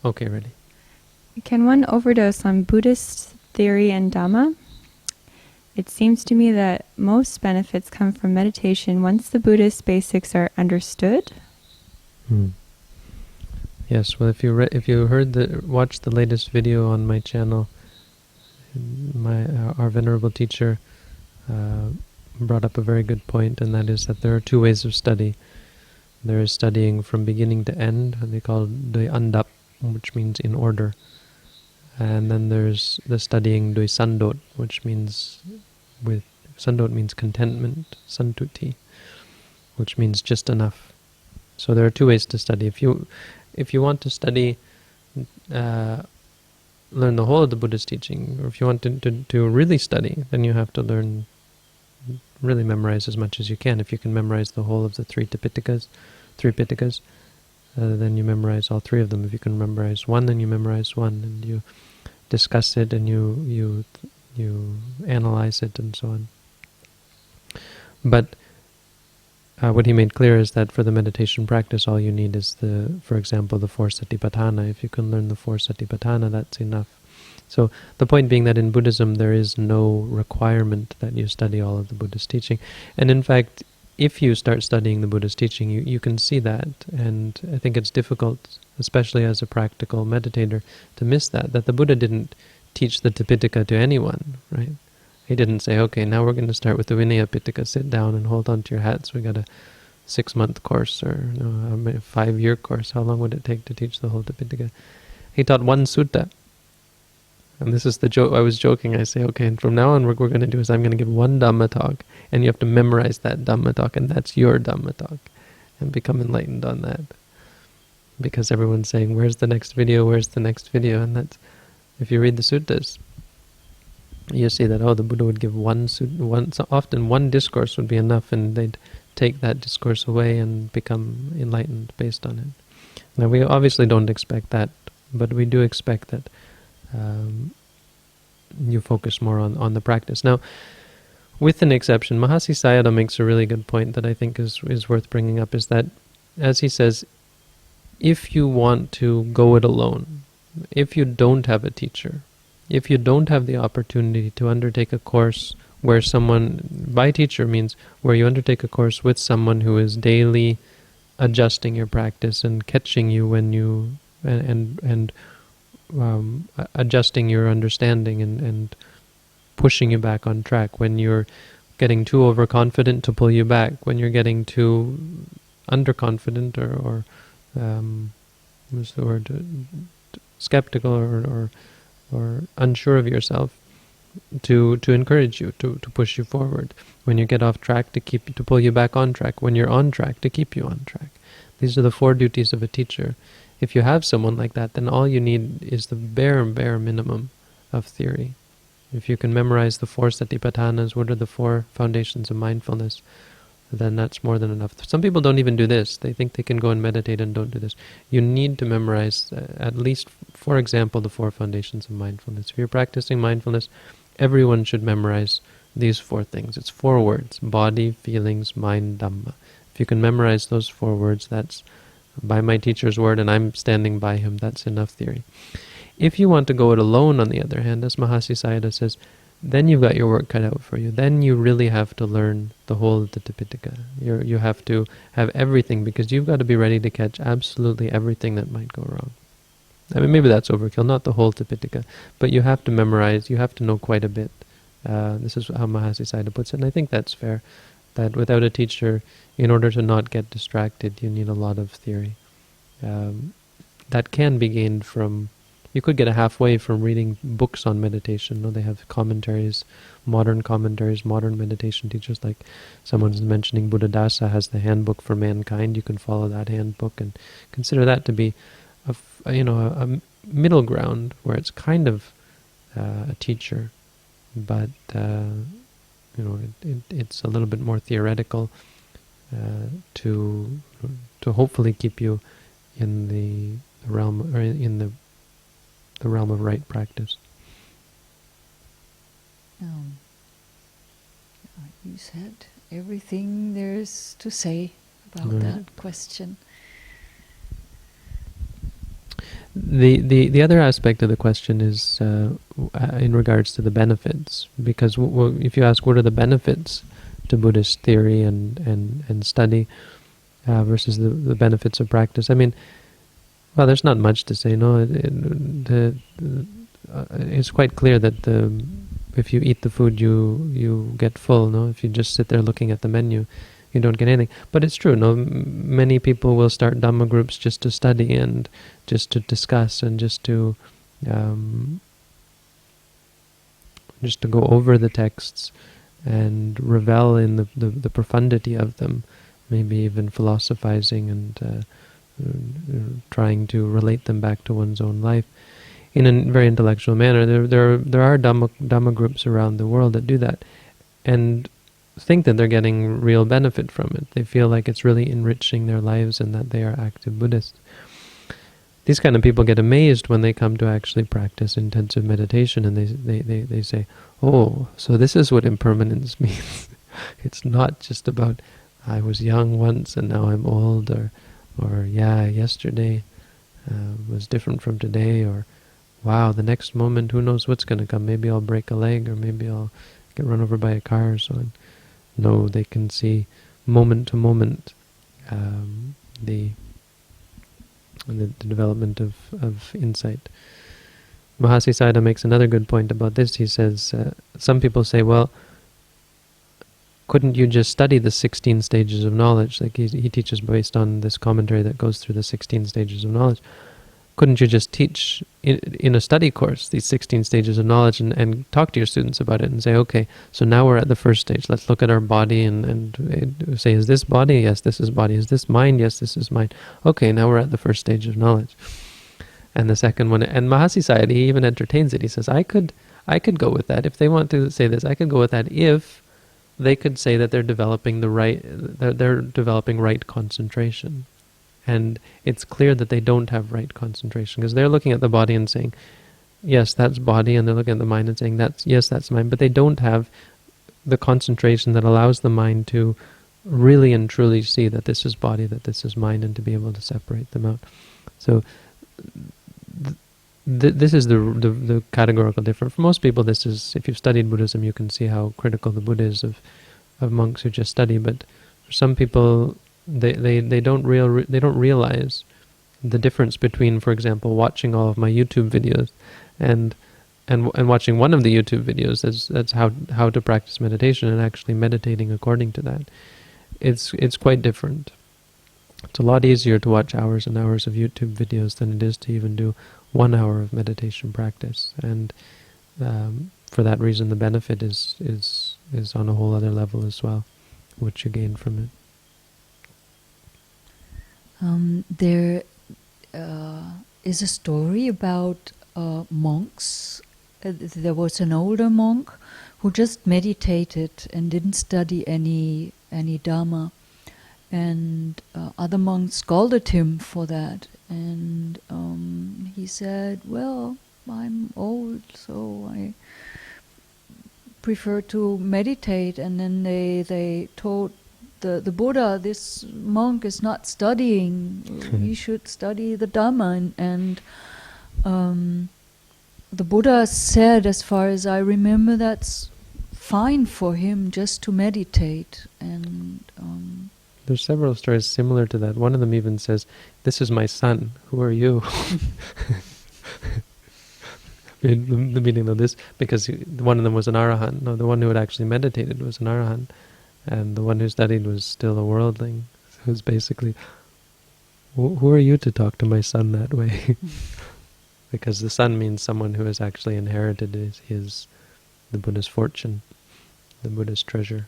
Okay, ready. Can one overdose on Buddhist theory and Dhamma? It seems to me that most benefits come from meditation once the Buddhist basics are understood. Yes, well, if you watched the latest video on my channel, our venerable teacher brought up a very good point, and that is that there are two ways of study. There is studying from beginning to end, and they call it doi andap, which means in order. And then there's the studying doi sandot, which means sandot means contentment, santuti, which means just enough. So there are two ways to study. If you want to study, learn the whole of the Buddha's teaching, or if you want to really study, then you have to really memorize as much as you can. If you can memorize the whole of the three Pitakas, then you memorize all three of them. If you can memorize one, then you memorize one, and you discuss it, and you analyze it, and so on. But what he made clear is that for the meditation practice, all you need is for example, the 4 Satipatthana. If you can learn the 4 Satipatthana, that's enough. So the point being that in Buddhism there is no requirement that you study all of the Buddha's teaching. And in fact, if you start studying the Buddha's teaching, you can see that. And I think it's difficult, especially as a practical meditator, to miss that the Buddha didn't teach the Tipitaka to anyone, right? He didn't say, okay, now we're going to start with the Vinaya Pitaka, sit down and hold on to your hats. We got a 6-month course or a 5-year course. How long would it take to teach the whole Tipitaka? He taught one sutta. And this is the joke. I was joking. I say, okay, and from now on what we're going to do is I'm going to give one Dhamma talk, and you have to memorize that Dhamma talk, and that's your Dhamma talk, and become enlightened on that. Because everyone's saying, where's the next video, where's the next video? And that's, if you read the suttas, you see that, the Buddha would give often one discourse would be enough, and they'd take that discourse away and become enlightened based on it. Now, we obviously don't expect that, but we do expect that you focus more on the practice. Now, with an exception, Mahasi Sayadaw makes a really good point that I think is worth bringing up, is that, as he says, if you want to go it alone, if you don't have a teacher, if you don't have the opportunity to undertake a course where someone, by teacher means where you undertake a course with someone who is daily adjusting your practice and catching you when you, and adjusting your understanding and pushing you back on track, when you're getting too overconfident to pull you back, when you're getting too underconfident or what's the word, skeptical or unsure of yourself, to encourage you, to push you forward. When you get off track, to pull you back on track. When you're on track, to keep you on track. These are the 4 duties of a teacher. If you have someone like that, then all you need is the bare minimum of theory. If you can memorize the 4 Satipatthanas, what are the 4 foundations of mindfulness, then that's more than enough. Some people don't even do this. They think they can go and meditate and don't do this. You need to memorize at least, for example, the 4 foundations of mindfulness. If you're practicing mindfulness, everyone should memorize these 4 things. It's 4 words: body, feelings, mind, Dhamma. If you can memorize those 4 words, that's by my teacher's word, and I'm standing by him, that's enough theory. If you want to go it alone, on the other hand, as Mahasi Sayadaw says, then you've got your work cut out for you. Then you really have to learn the whole of the Tipitaka. You have to have everything, because you've got to be ready to catch absolutely everything that might go wrong. I mean, maybe that's overkill, not the whole Tipitaka, but you have to memorize, you have to know quite a bit. This is how Mahasi Sayadaw puts it, and I think that's fair, that without a teacher, in order to not get distracted, you need a lot of theory. That can be gained from, you could get a halfway from reading books on meditation. They have commentaries, modern meditation teachers, like someone's mentioning Buddhadasa has the Handbook for Mankind. You can follow that handbook and consider that to be a middle ground where it's kind of a teacher, but it's a little bit more theoretical to hopefully keep you in the realm, or in the realm of right practice. You said everything there is to say about that question. The other aspect of the question is in regards to the benefits, because if you ask what are the benefits to Buddhist theory and study versus the benefits of practice, I mean, well, there's not much to say. No, it's quite clear that if you eat the food, you get full. No, if you just sit there looking at the menu, you don't get anything. But it's true. No, many people will start Dhamma groups just to study and just to discuss and just to go over the texts and revel in the profundity of them. Maybe even philosophizing and trying to relate them back to one's own life in a very intellectual manner. There are Dhamma groups around the world that do that and think that they're getting real benefit from it. They feel like it's really enriching their lives and that they are active Buddhists. These kind of people get amazed when they come to actually practice intensive meditation, and they say, "Oh, so this is what impermanence means." It's not just about I was young once and now I'm old, or yeah, yesterday was different from today, or wow, the next moment, who knows what's going to come? Maybe I'll break a leg, or maybe I'll get run over by a car, or so on. No, they can see moment to moment the development of insight. Mahasi Sayadaw makes another good point about this. He says, some people say, well, couldn't you just study the 16 stages of knowledge? Like he teaches based on this commentary that goes through the 16 stages of knowledge. Couldn't you just teach in a study course these 16 stages of knowledge and talk to your students about it and say, okay, so now we're at the first stage. Let's look at our body and say, is this body? Yes, this is body. Is this mind? Yes, this is mind. Okay, now we're at the first stage of knowledge. And the second one, and Mahasi Sayadaw, he even entertains it. He says, I could go with that. If they want to say this, I could go with that if they could say that they're developing they're developing right concentration. And it's clear that they don't have right concentration, because they're looking at the body and saying, yes, that's body, and they're looking at the mind and saying, yes, that's mind, but they don't have the concentration that allows the mind to really and truly see that this is body, that this is mind, and to be able to separate them out. So this is the categorical difference. For most people, this is, if you've studied Buddhism, you can see how critical the Buddha is of monks who just study, but for some people, they don't realize the difference between, for example, watching all of my YouTube videos and watching one of the YouTube videos that's how to practice meditation, and actually meditating according to that. It's quite different. It's a lot easier to watch hours and hours of YouTube videos than it is to even do 1 hour of meditation practice, and for that reason, the benefit is on a whole other level as well, which you gain from it. There is a story about monks. There was an older monk who just meditated and didn't study any Dhamma, and other monks scolded him for that. And he said, "Well, I'm old, so I prefer to meditate." And then they told the Buddha, "This monk is not studying. He should study the Dhamma." And the Buddha said, as far as I remember, that's fine for him just to meditate. And there's several stories similar to that. One of them even says, "This is my son. Who are you?" The meaning of this, because one of them was an arahant. No, the one who had actually meditated was an arahant. And the one who studied was still a worldling. So it was basically, who are you to talk to my son that way? Because the son means someone who has actually inherited the Buddha's fortune, the Buddha's treasure.